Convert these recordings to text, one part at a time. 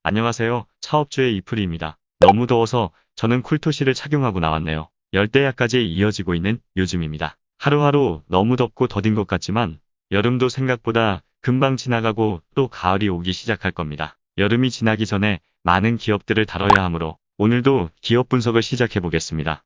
안녕하세요. 차업주의 이프리입니다. 너무 더워서 저는 쿨토시를 착용하고 나왔네요. 열대야까지 이어지고 있는 요즘입니다. 하루하루 너무 덥고 더딘 것 같지만 여름도 생각보다 금방 지나가고 또 가을이 오기 시작할 겁니다. 여름이 지나기 전에 많은 기업들을 다뤄야 하므로 오늘도 기업 분석을 시작해 보겠습니다.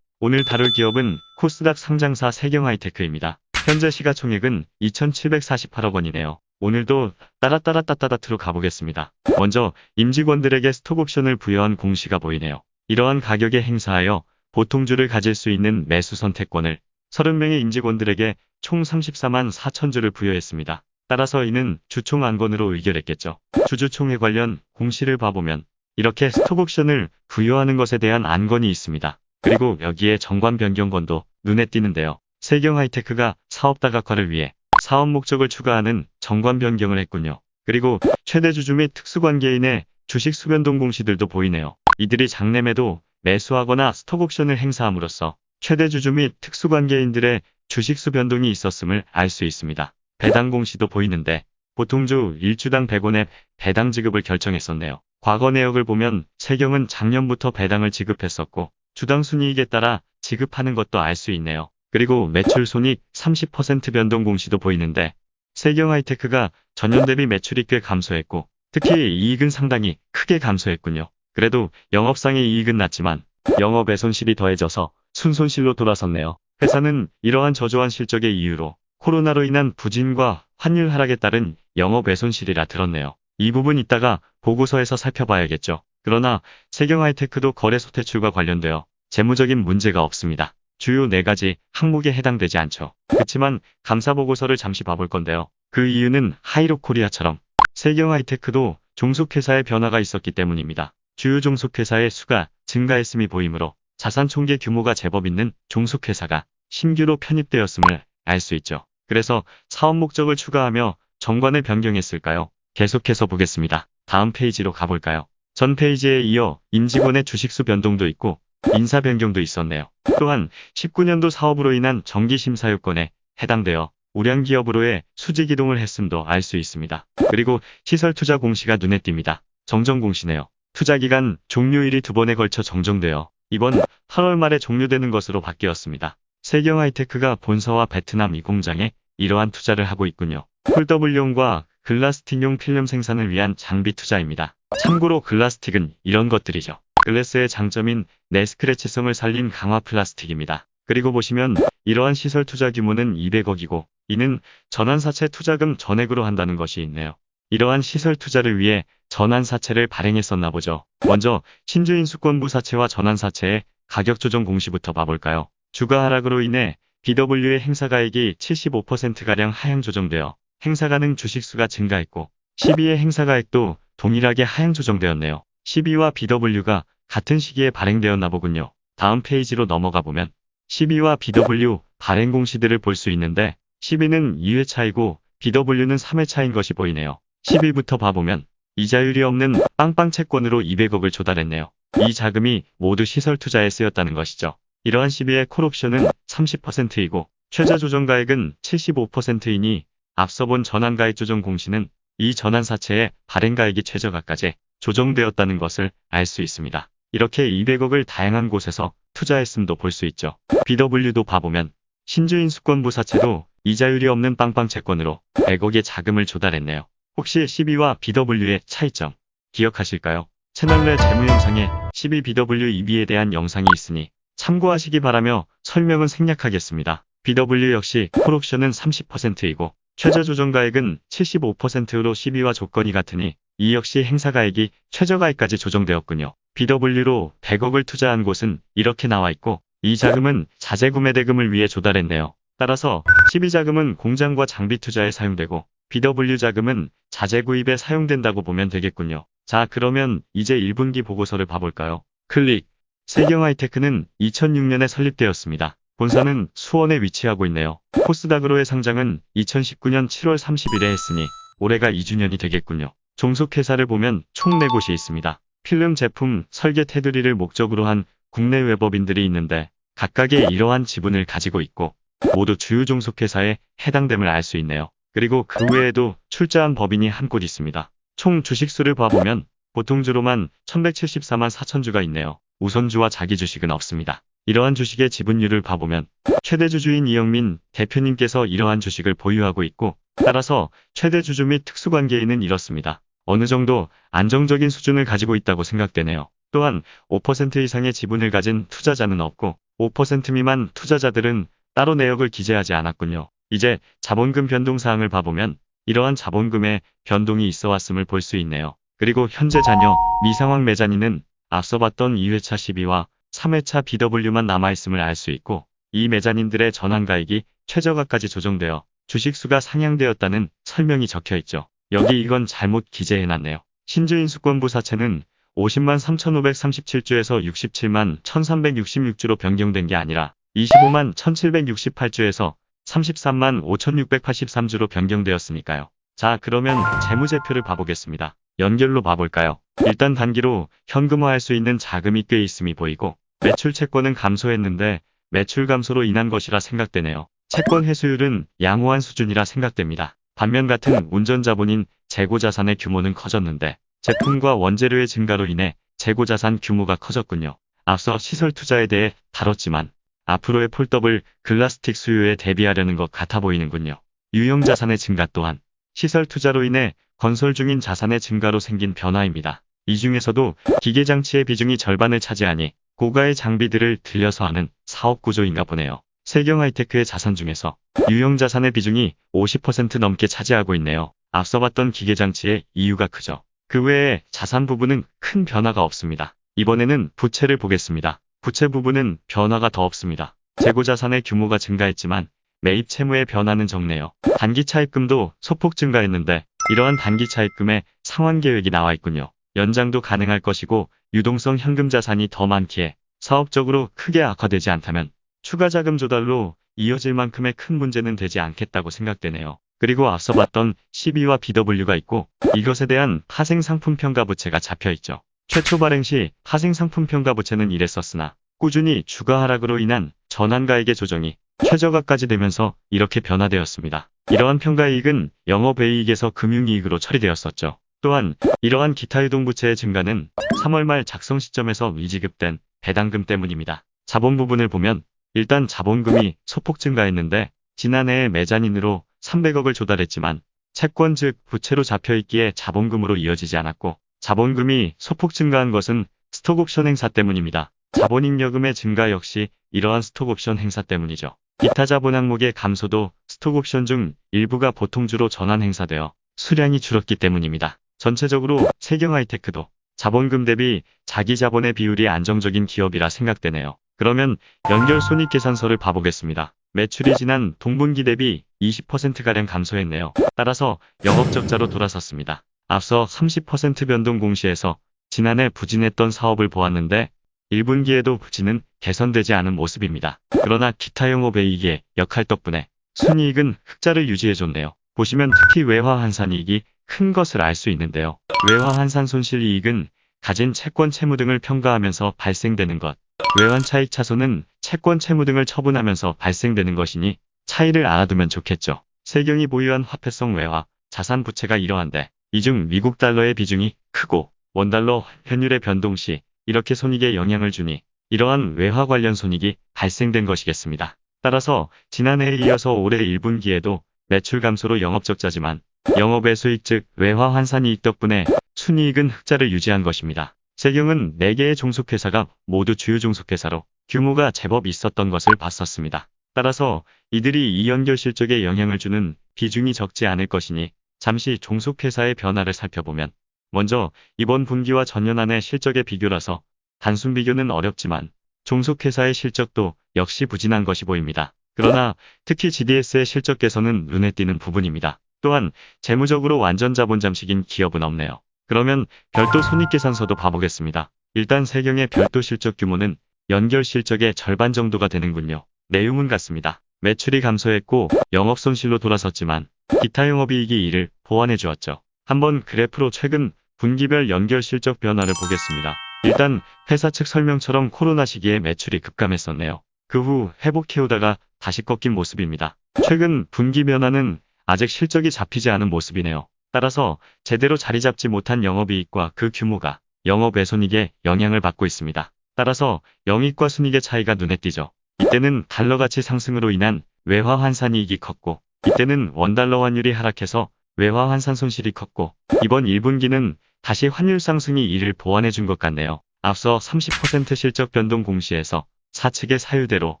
오늘 다룰 기업은 코스닥 상장사 세경하이테크입니다. 현재 시가총액은 2,748억 원이네요. 오늘도 따라따라따따다트로 가보겠습니다. 먼저 임직원들에게 스톡옵션을 부여한 공시가 보이네요. 이러한 가격에 행사하여 보통주를 가질 수 있는 매수 선택권을 30명의 임직원들에게 총 34만 4천 주를 부여했습니다. 따라서 이는 주총 안건으로 의결했겠죠. 주주총회 관련 공시를 봐보면 이렇게 스톡옵션을 부여하는 것에 대한 안건이 있습니다. 그리고 여기에 정관 변경건도 눈에 띄는데요. 세경하이테크가 사업 다각화를 위해 사업 목적을 추가하는 정관 변경을 했군요. 그리고 최대 주주 및 특수관계인의 주식 수변동 공시들도 보이네요. 이들이 장내매도 매수하거나 스톡옵션을 행사함으로써 최대 주주 및 특수관계인들의 주식 수변동이 있었음을 알 수 있습니다. 배당 공시도 보이는데 보통주 1주당 100원의 배당 지급을 결정했었네요. 과거 내역을 보면 세경은 작년부터 배당을 지급했었고 주당 순이익에 따라 지급하는 것도 알 수 있네요. 그리고 매출 손익 30% 변동 공시도 보이는데 세경하이테크가 전년 대비 매출이 꽤 감소했고 특히 이익은 상당히 크게 감소했군요. 그래도 영업상의 이익은 낮지만 영업의 손실이 더해져서 순손실로 돌아섰네요. 회사는 이러한 저조한 실적의 이유로 코로나로 인한 부진과 환율 하락에 따른 영업 외손실이라 들었네요. 이 부분 이따가 보고서에서 살펴봐야겠죠. 그러나 세경하이테크도 거래소 퇴출과 관련되어 재무적인 문제가 없습니다. 주요 4가지 항목에 해당되지 않죠. 그렇지만 감사보고서를 잠시 봐볼 건데요. 그 이유는 하이로코리아처럼 세경하이테크도 종속회사의 변화가 있었기 때문입니다. 주요 종속회사의 수가 증가했음이 보이므로 자산총계 규모가 제법 있는 종속회사가 신규로 편입되었음을 알 수 있죠. 그래서 사업 목적을 추가하며 정관을 변경했을까요? 계속해서 보겠습니다. 다음 페이지로 가볼까요? 전 페이지에 이어 임직원의 주식수 변동도 있고 인사 변경도 있었네요. 또한 19년도 사업으로 인한 정기심사유건에 해당되어 우량기업으로의 수직 이동을 했음도 알 수 있습니다. 그리고 시설투자 공시가 눈에 띕니다. 정정공시네요. 투자기간 종료일이 2번에 걸쳐 정정되어 이번 8월 말에 종료되는 것으로 바뀌었습니다. 세경하이테크가 본사와 베트남 이 공장에 이러한 투자를 하고 있군요. 폴더블용과 글라스틱용 필름 생산을 위한 장비 투자입니다. 참고로 글라스틱은 이런 것들이죠. 글래스의 장점인 내스크래치성을 살린 강화 플라스틱입니다. 그리고 보시면 이러한 시설 투자 규모는 200억이고 이는 전환사채 투자금 전액으로 한다는 것이 있네요. 이러한 시설 투자를 위해 전환사채를 발행했었나 보죠. 먼저 신주인수권부 사채와 전환사채의 가격 조정 공시부터 봐볼까요? 주가 하락으로 인해 BW의 행사가액이 75%가량 하향 조정되어 행사가능 주식수가 증가했고 12의 행사가액도 동일하게 하향 조정되었네요. 12와 BW가 같은 시기에 발행되었나 보군요. 다음 페이지로 넘어가 보면 12와 BW 발행 공시들을 볼 수 있는데 12는 2회 차이고 BW는 3회 차인 것이 보이네요. 12부터 봐보면 이자율이 없는 빵빵 채권으로 200억을 조달했네요. 이 자금이 모두 시설 투자에 쓰였다는 것이죠. 이러한 12의 콜옵션은 30%이고 최저 조정가액은 75%이니 앞서 본 전환가액 조정 공시는 이 전환사채의 발행가액이 최저가까지 조정되었다는 것을 알 수 있습니다. 이렇게 200억을 다양한 곳에서 투자했음도 볼 수 있죠. BW도 봐보면 신주인수권부 사채도 이자율이 없는 빵빵 채권으로 100억의 자금을 조달했네요. 혹시 12와 BW의 차이점 기억하실까요? 채널 내 재무 영상에 12BW EB에 대한 영상이 있으니 참고하시기 바라며 설명은 생략하겠습니다. BW 역시 콜옵션은 30%이고 최저 조정가액은 75%로 12와 조건이 같으니 이 역시 행사가액이 최저가액까지 조정되었군요. BW로 100억을 투자한 곳은 이렇게 나와 있고 이 자금은 자재구매 대금을 위해 조달했네요. 따라서 12자금은 공장과 장비 투자에 사용되고 BW 자금은 자재 구입에 사용된다고 보면 되겠군요. 자, 그러면 이제 1분기 보고서를 봐볼까요? 클릭. 세경하이테크는 2006년에 설립되었습니다. 본사는 수원에 위치하고 있네요. 코스닥으로의 상장은 2019년 7월 30일에 했으니 올해가 2주년이 되겠군요. 종속회사를 보면 총 4곳이 있습니다. 필름 제품 설계 테두리를 목적으로 한 국내 외법인들이 있는데 각각의 이러한 지분을 가지고 있고 모두 주요 종속회사에 해당됨을 알 수 있네요. 그리고 그 외에도 출자한 법인이 한 곳 있습니다. 총 주식수를 봐보면 보통주로만 1174만 4천주가 있네요. 우선주와 자기 주식은 없습니다. 이러한 주식의 지분율을 봐보면 최대 주주인 이영민 대표님께서 이러한 주식을 보유하고 있고 따라서 최대 주주 및 특수관계인은 이렇습니다. 어느 정도 안정적인 수준을 가지고 있다고 생각되네요. 또한 5% 이상의 지분을 가진 투자자는 없고 5% 미만 투자자들은 따로 내역을 기재하지 않았군요. 이제 자본금 변동 사항을 봐보면 이러한 자본금의 변동이 있어 왔음을 볼 수 있네요. 그리고 현재 잔여 미상환 매자니는 앞서 봤던 2회차 12와 3회차 BW만 남아있음을 알 수 있고 이 매자닌들의 전환가액이 최저가까지 조정되어 주식수가 상향되었다는 설명이 적혀있죠. 여기 이건 잘못 기재해놨네요. 신주인수권부 사채는 50만 3,537주에서 67만 1,366주로 변경된 게 아니라 25만 1,768주에서 33만 5,683주로 변경되었으니까요. 자, 그러면 재무제표를 봐보겠습니다. 연결로 봐볼까요? 일단 단기로 현금화할 수 있는 자금이 꽤 있음이 보이고 매출 채권은 감소했는데 매출 감소로 인한 것이라 생각되네요. 채권 회수율은 양호한 수준이라 생각됩니다. 반면 같은 운전자본인 재고자산의 규모는 커졌는데 제품과 원재료의 증가로 인해 재고자산 규모가 커졌군요. 앞서 시설 투자에 대해 다뤘지만 앞으로의 폴더블 글라스틱 수요에 대비하려는 것 같아 보이는군요. 유형자산의 증가 또한 시설 투자로 인해 건설 중인 자산의 증가로 생긴 변화입니다. 이 중에서도 기계장치의 비중이 절반을 차지하니 고가의 장비들을 들여서 하는 사업 구조인가 보네요. 세경하이테크의 자산 중에서 유형자산의 비중이 50% 넘게 차지하고 있네요. 앞서 봤던 기계장치의 이유가 크죠. 그 외에 자산 부분은 큰 변화가 없습니다. 이번에는 부채를 보겠습니다. 부채 부분은 변화가 더 없습니다. 재고자산의 규모가 증가했지만 매입 채무의 변화는 적네요. 단기 차입금도 소폭 증가했는데 이러한 단기 차입금의 상환 계획이 나와 있군요. 연장도 가능할 것이고 유동성 현금 자산이 더 많기에 사업적으로 크게 악화되지 않다면 추가 자금 조달로 이어질 만큼의 큰 문제는 되지 않겠다고 생각되네요. 그리고 앞서 봤던 CB와 BW가 있고 이것에 대한 파생상품평가 부채가 잡혀있죠. 최초 발행 시 파생상품평가 부채는 이랬었으나 꾸준히 주가 하락으로 인한 전환가액의 조정이 최저가까지 되면서 이렇게 변화되었습니다. 이러한 평가이익은 영업이익에서 금융이익으로 처리되었었죠. 또한 이러한 기타 유동부채의 증가는 3월 말 작성 시점에서 미지급된 배당금 때문입니다. 자본 부분을 보면 일단 자본금이 소폭 증가했는데 지난해에 매자닌으로 300억을 조달했지만 채권 즉 부채로 잡혀있기에 자본금으로 이어지지 않았고 자본금이 소폭 증가한 것은 스톡옵션 행사 때문입니다. 자본잉여금의 증가 역시 이러한 스톡옵션 행사 때문이죠. 기타 자본 항목의 감소도 스톡옵션 중 일부가 보통주로 전환 행사되어 수량이 줄었기 때문입니다. 전체적으로 세경하이테크도 자본금 대비 자기 자본의 비율이 안정적인 기업이라 생각되네요. 그러면 연결 손익계산서를 봐보겠습니다. 매출이 지난 동분기 대비 20%가량 감소했네요. 따라서 영업적자로 돌아섰습니다. 앞서 30% 변동 공시에서 지난해 부진했던 사업을 보았는데 1분기에도 부진은 개선되지 않은 모습입니다. 그러나 기타 영업이익의 역할 덕분에 순이익은 흑자를 유지해줬네요. 보시면 특히 외화 환산이익이 큰 것을 알 수 있는데요. 외화 환산 손실이익은 가진 채권 채무 등을 평가하면서 발생되는 것. 외환차익 차손은 채권 채무 등을 처분하면서 발생되는 것이니 차이를 알아두면 좋겠죠. 세경이 보유한 화폐성 외화 자산 부채가 이러한데 이 중 미국 달러의 비중이 크고 원달러 환율의 변동 시 이렇게 손익에 영향을 주니 이러한 외화 관련 손익이 발생된 것이겠습니다. 따라서 지난해에 이어서 올해 1분기에도 매출 감소로 영업적자지만 영업외 수익 즉 외화 환산 이익 덕분에 순이익은 흑자를 유지한 것입니다. 세경은 4개의 종속회사가 모두 주요 종속회사로 규모가 제법 있었던 것을 봤었습니다. 따라서 이들이 이연결 실적에 영향을 주는 비중이 적지 않을 것이니 잠시 종속회사의 변화를 살펴보면 먼저 이번 분기와 전년한해 실적의 비교라서 단순 비교는 어렵지만 종속회사의 실적도 역시 부진한 것이 보입니다. 그러나 특히 GDS의 실적 개선은 눈에 띄는 부분입니다. 또한 재무적으로 완전 자본 잠식인 기업은 없네요. 그러면 별도 손익계산서도 봐보겠습니다. 일단 세경의 별도 실적 규모는 연결 실적의 절반 정도가 되는군요. 내용은 같습니다. 매출이 감소했고 영업손실로 돌아섰지만 기타 영업이익이 이를 보완해 주었죠. 한번 그래프로 최근 분기별 연결 실적 변화를 보겠습니다. 일단 회사 측 설명처럼 코로나 시기에 매출이 급감했었네요. 그 후 회복해오다가 다시 꺾인 모습입니다. 최근 분기 변화는 아직 실적이 잡히지 않은 모습이네요. 따라서 제대로 자리 잡지 못한 영업이익과 그 규모가 영업외손익에 영향을 받고 있습니다. 따라서 영익과 순익의 차이가 눈에 띄죠. 이때는 달러 가치 상승으로 인한 외화 환산 이익이 컸고, 이때는 원달러 환율이 하락해서 외화 환산 손실이 컸고, 이번 1분기는 다시 환율 상승이 이를 보완해 준 것 같네요. 앞서 30% 실적 변동 공시에서 사측의 사유대로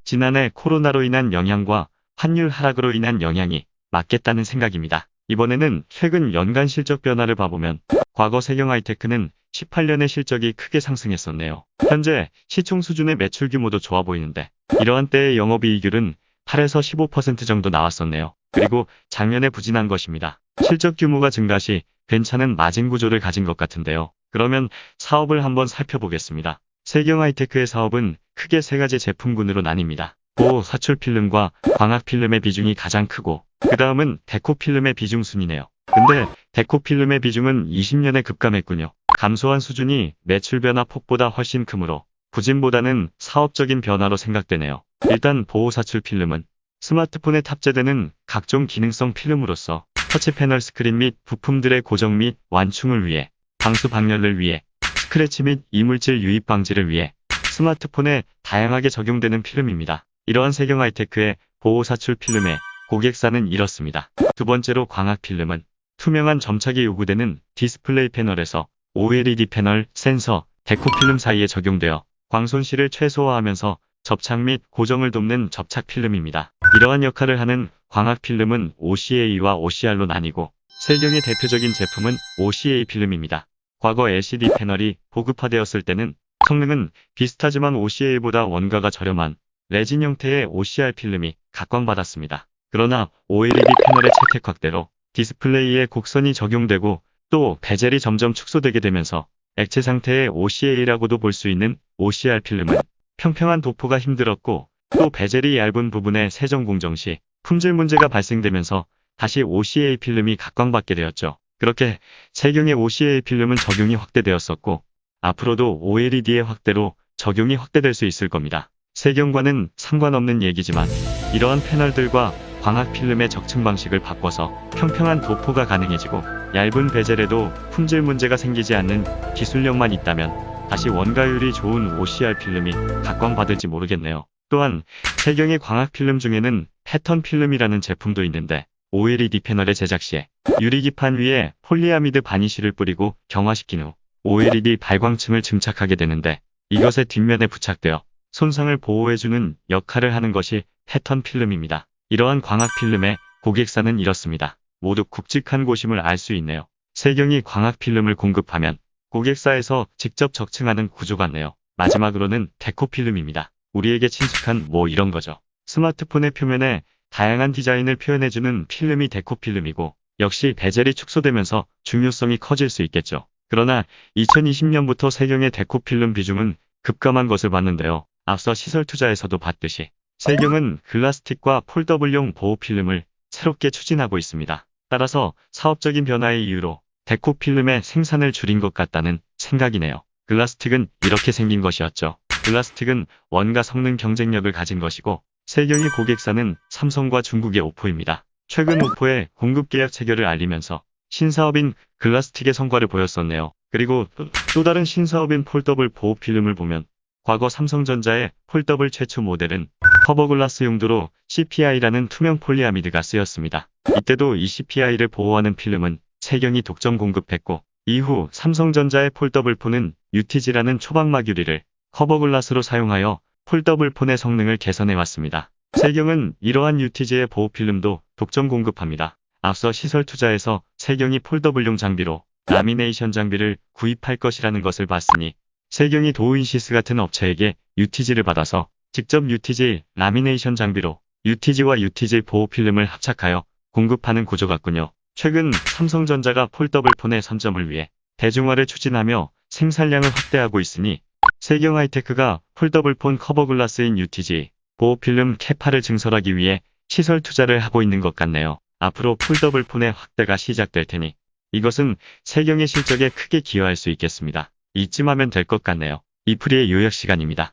지난해 코로나로 인한 영향과 환율 하락으로 인한 영향이 맞겠다는 생각입니다. 이번에는 최근 연간 실적 변화를 봐보면 과거 세경하이테크는 18년의 실적이 크게 상승했었네요. 현재 시총 수준의 매출 규모도 좋아 보이는데 이러한 때의 영업이익률은 8에서 15% 정도 나왔었네요. 그리고 작년에 부진한 것입니다. 실적 규모가 증가 시 괜찮은 마진 구조를 가진 것 같은데요. 그러면 사업을 한번 살펴보겠습니다. 세경하이테크의 사업은 크게 세 가지 제품군으로 나뉩니다. 보호 사출 필름과 광학 필름의 비중이 가장 크고, 그 다음은 데코 필름의 비중 순이네요. 근데 데코 필름의 비중은 20년에 급감했군요. 감소한 수준이 매출 변화 폭보다 훨씬 크므로 부진보다는 사업적인 변화로 생각되네요. 일단 보호 사출 필름은 스마트폰에 탑재되는 각종 기능성 필름으로서 터치 패널 스크린 및 부품들의 고정 및 완충을 위해, 방수 방열을 위해, 스크래치 및 이물질 유입 방지를 위해 스마트폰에 다양하게 적용되는 필름입니다. 이러한 세경하이테크의 보호 사출 필름의 고객사는 이렇습니다. 두 번째로 광학 필름은 투명한 점착이 요구되는 디스플레이 패널에서 OLED 패널, 센서, 데코 필름 사이에 적용되어 광손실을 최소화하면서 접착 및 고정을 돕는 접착 필름입니다. 이러한 역할을 하는 광학 필름은 OCA와 OCR로 나뉘고, 세경의 대표적인 제품은 OCA 필름입니다. 과거 LCD 패널이 보급화되었을 때는 성능은 비슷하지만 OCA보다 원가가 저렴한 레진 형태의 OCR 필름이 각광받았습니다. 그러나 OLED 패널의 채택 확대로 디스플레이에 곡선이 적용되고 또 베젤이 점점 축소되게 되면서 액체 상태의 OCA라고도 볼 수 있는 OCR 필름은 평평한 도포가 힘들었고, 또 베젤이 얇은 부분의 세정 공정 시 품질 문제가 발생되면서 다시 OCA 필름이 각광받게 되었죠. 그렇게 세경의 OCA 필름은 적용이 확대되었었고, 앞으로도 OLED의 확대로 적용이 확대될 수 있을 겁니다. 세경과는 상관없는 얘기지만 이러한 패널들과 광학 필름의 적층 방식을 바꿔서 평평한 도포가 가능해지고 얇은 베젤에도 품질 문제가 생기지 않는 기술력만 있다면 다시 원가율이 좋은 OCR 필름이 각광받을지 모르겠네요. 또한 세경의 광학 필름 중에는 패턴 필름이라는 제품도 있는데, OLED 패널의 제작 시에 유리기판 위에 폴리아미드 바니쉬를 뿌리고 경화시킨 후 OLED 발광층을 증착하게 되는데, 이것의 뒷면에 부착되어 손상을 보호해주는 역할을 하는 것이 패턴 필름입니다. 이러한 광학 필름의 고객사는 이렇습니다. 모두 굵직한 곳임을 알 수 있네요. 세경이 광학 필름을 공급하면 고객사에서 직접 적층하는 구조 같네요. 마지막으로는 데코 필름입니다. 우리에게 친숙한 이런 거죠. 스마트폰의 표면에 다양한 디자인을 표현해주는 필름이 데코 필름이고, 역시 베젤이 축소되면서 중요성이 커질 수 있겠죠. 그러나 2020년부터 세경의 데코 필름 비중은 급감한 것을 봤는데요. 앞서 시설 투자에서도 봤듯이 세경은 글라스틱과 폴더블용 보호 필름을 새롭게 추진하고 있습니다. 따라서 사업적인 변화의 이유로 데코 필름의 생산을 줄인 것 같다는 생각이네요. 글라스틱은 이렇게 생긴 것이었죠. 글라스틱은 원가 성능 경쟁력을 가진 것이고, 세경의 고객사는 삼성과 중국의 오포입니다. 최근 오포의 공급 계약 체결을 알리면서 신사업인 글라스틱의 성과를 보였었네요. 그리고 또 다른 신사업인 폴더블 보호 필름을 보면 과거 삼성전자의 폴더블 최초 모델은 커버글라스 용도로 CPI라는 투명 폴리아미드가 쓰였습니다. 이때도 이 CPI를 보호하는 필름은 세경이 독점 공급했고, 이후 삼성전자의 폴더블4는 UTG라는 초박막 유리를 커버글라스로 사용하여 폴더블4의 성능을 개선해왔습니다. 세경은 이러한 UTG의 보호 필름도 독점 공급합니다. 앞서 시설 투자에서 세경이 폴더블용 장비로 라미네이션 장비를 구입할 것이라는 것을 봤으니, 세경이 도우인시스 같은 업체에게 UTG를 받아서 직접 UTG 라미네이션 장비로 UTG와 UTG 보호 필름을 합착하여 공급하는 구조 같군요. 최근 삼성전자가 폴더블4의 선점을 위해 대중화를 추진하며 생산량을 확대하고 있으니, 세경하이테크가 폴더블폰 커버글라스인 UTG 보호 필름 캐파를 증설하기 위해 시설 투자를 하고 있는 것 같네요. 앞으로 폴더블폰의 확대가 시작될 테니 이것은 세경의 실적에 크게 기여할 수 있겠습니다. 이쯤 하면 될 것 같네요. 이프리의 요약 시간입니다.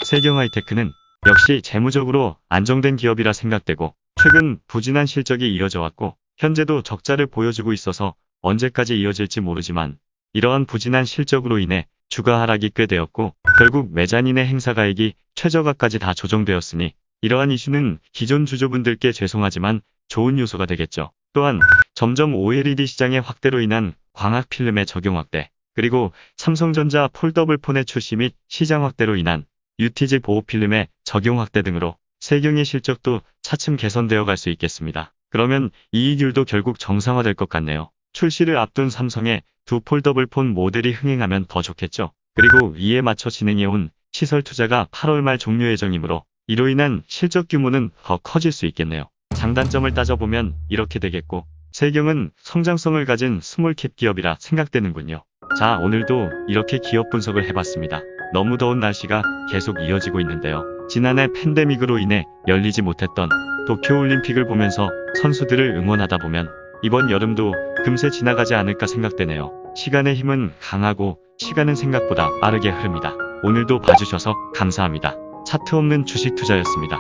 세경하이테크는 역시 재무적으로 안정된 기업이라 생각되고 최근 부진한 실적이 이어져 왔고 현재도 적자를 보여주고 있어서 언제까지 이어질지 모르지만 이러한 부진한 실적으로 인해 주가 하락이 꽤 되었고 결국 매자인의 행사가액이 최저가까지 다 조정되었으니 이러한 이슈는 기존 주주분들께 죄송하지만 좋은 요소가 되겠죠. 또한 점점 OLED 시장의 확대로 인한 광학 필름의 적용 확대, 그리고 삼성전자 폴더블폰의 출시 및 시장 확대로 인한 UTG 보호 필름의 적용 확대 등으로 세경의 실적도 차츰 개선되어 갈 수 있겠습니다. 그러면 이익률도 결국 정상화될 것 같네요. 출시를 앞둔 삼성의 두 폴더블폰 모델이 흥행하면 더 좋겠죠. 그리고 이에 맞춰 진행해온 시설 투자가 8월 말 종료 예정이므로 이로 인한 실적 규모는 더 커질 수 있겠네요. 장단점을 따져보면 이렇게 되겠고 세경은 성장성을 가진 스몰캡 기업이라 생각되는군요. 자, 오늘도 이렇게 기업 분석을 해봤습니다. 너무 더운 날씨가 계속 이어지고 있는데요. 지난해 팬데믹으로 인해 열리지 못했던 도쿄올림픽을 보면서 선수들을 응원하다 보면 이번 여름도 금세 지나가지 않을까 생각되네요. 시간의 힘은 강하고 시간은 생각보다 빠르게 흐릅니다. 오늘도 봐주셔서 감사합니다. 차트 없는 주식 투자였습니다.